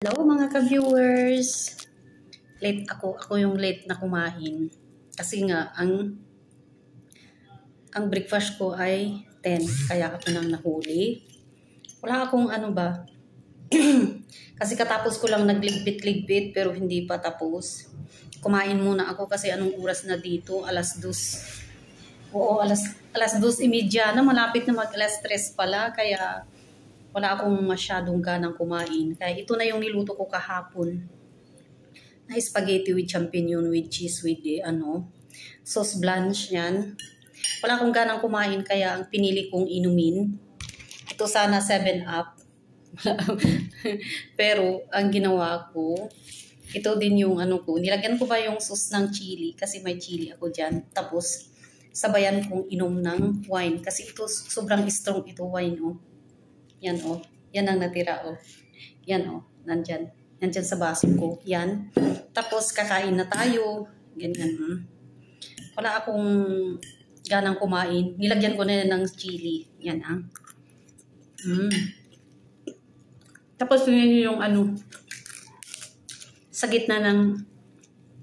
Hello mga ka-viewers. Late ako. Ako yung late na kumain. Kasi nga, ang breakfast ko ay 10. Kaya ako nang nahuli. Wala akong ano ba. Kasi katapos ko lang nagligbit-ligbit pero hindi pa tapos. Kumain muna ako kasi anong oras na dito? Alas 2. Oo, alas 2:30 na. Malapit na mag-alas 3 pala. Kaya wala akong masyadong ganang kumain. Kaya ito na yung niluto ko kahapon. Na spaghetti with champignon, with cheese, with sauce blanche yan. Wala akong ganang kumain kaya ang pinili kong inumin. Ito sana 7-Up. Pero ang ginawa ko, ito din yung ko. Nilagyan ko ba yung sauce ng chili kasi may chili ako dyan. Tapos sabayan kong inom ng wine kasi ito sobrang strong ito wine Yan Yan ang natira Yan nandyan. Nandyan sa baso ko. Yan. Tapos kakain na tayo. Ganyan. Wala akong ganang kumain. Nilagyan ko na ng chili. Yan Tapos yun yung sa gitna ng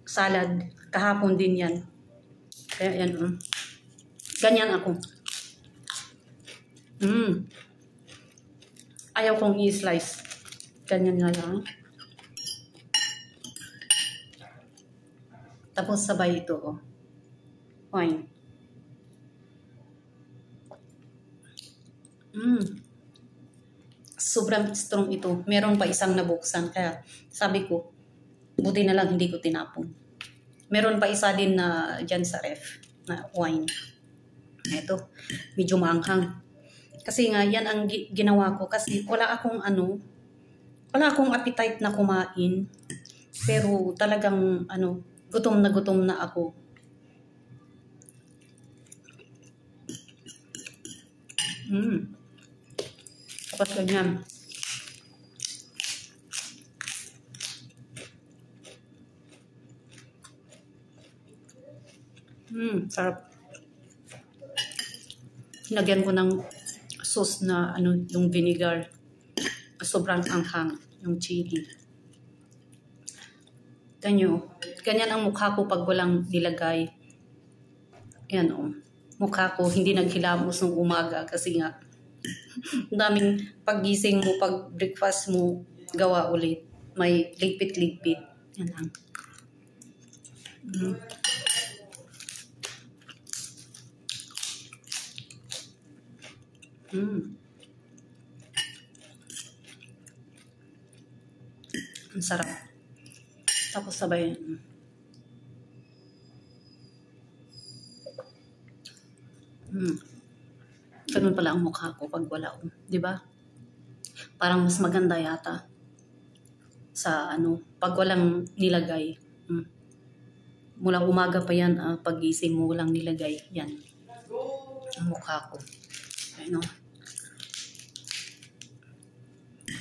salad. Kahapon din yan. Kaya yan Ganyan ako. Ayaw kong i-slice. Ganyan na lang. Tapos sabay ito wine. Sobrang strong ito. Meron pa isang nabuksan. Kaya sabi ko, buti na lang hindi ko tinapon. Meron pa isa din na dyan sa ref na wine. Ito, medyo maanghang. Kasi nga, yan ang ginawa ko. Kasi wala akong appetite na kumain. Pero talagang gutom na ako. Tapos ganyan. Sarap. Hinagyan ko ng sauce na yung vinegar. Sobrang anghang yung chili. Ganyan ang mukha ko pag walang nilagay. Yan mukha ko hindi naghilamos ng umaga kasi nga daming paggising mo, pag breakfast mo, gawa ulit. May ligpit-ligpit. Yan lang. Ang sarap. Tapos sabay ganun pala ang mukha ko pag wala di ba? Parang mas maganda yata sa pag walang nilagay. Mula umaga pa yan, paggising mo walang nilagay. Yan ang mukha ko.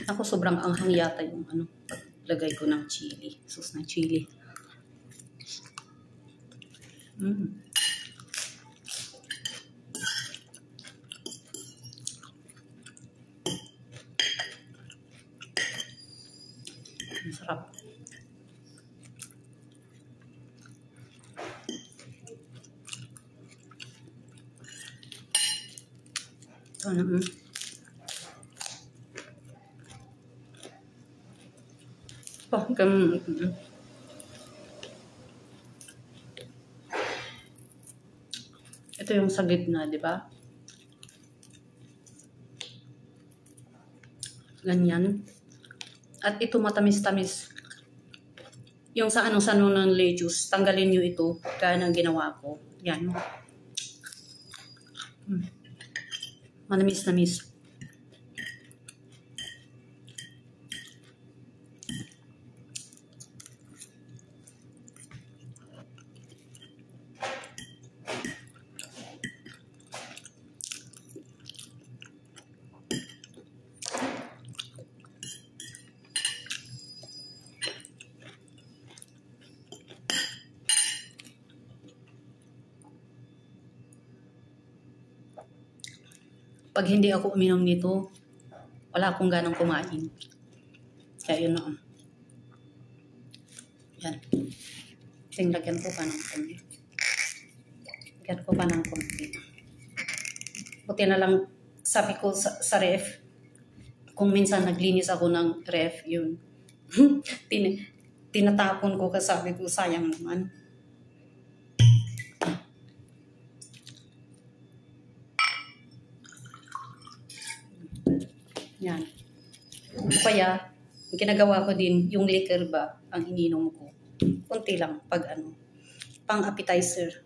Ako sobrang anghang yata yung paglagay ko ng chili, sauce ng chili. Ang sarap. Ito yung sa gitna, di ba? Ganyan. At ito matamis-tamis. Yung sa sano ng lettuce, tanggalin nyo ito. Kaya nang ginawa ko. Yan. Manamis-namis. Pag hindi ako uminom nito, wala akong ganang kumain. Kaya yun Yan. Lagyan ko pa ng konti. Lagyan ko pa ng konti. Buti na lang, sabi ko sa ref, kung minsan naglinis ako ng ref, yun. Tinatapon ko kasi sabi ko, sayang naman. Yan. Kaya, ginagawa ko din, yung liquor ba, ang ininom ko. Kunti lang, pag ano, pang appetizer.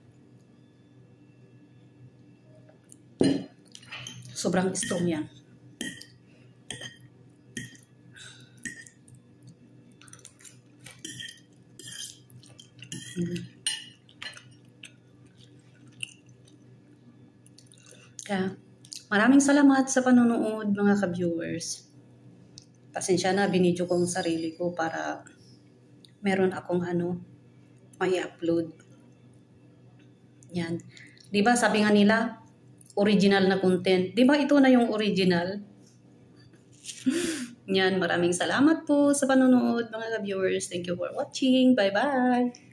Sobrang strong yan. Kaya, maraming salamat sa panonood mga ka-viewers. Pasensya na, binidyo ko ang sarili ko para meron akong may upload. Yan. Diba sabi nga nila, original na content. Diba ito na yung original? Yan, maraming salamat po sa panonood mga ka-viewers. Thank you for watching. Bye-bye!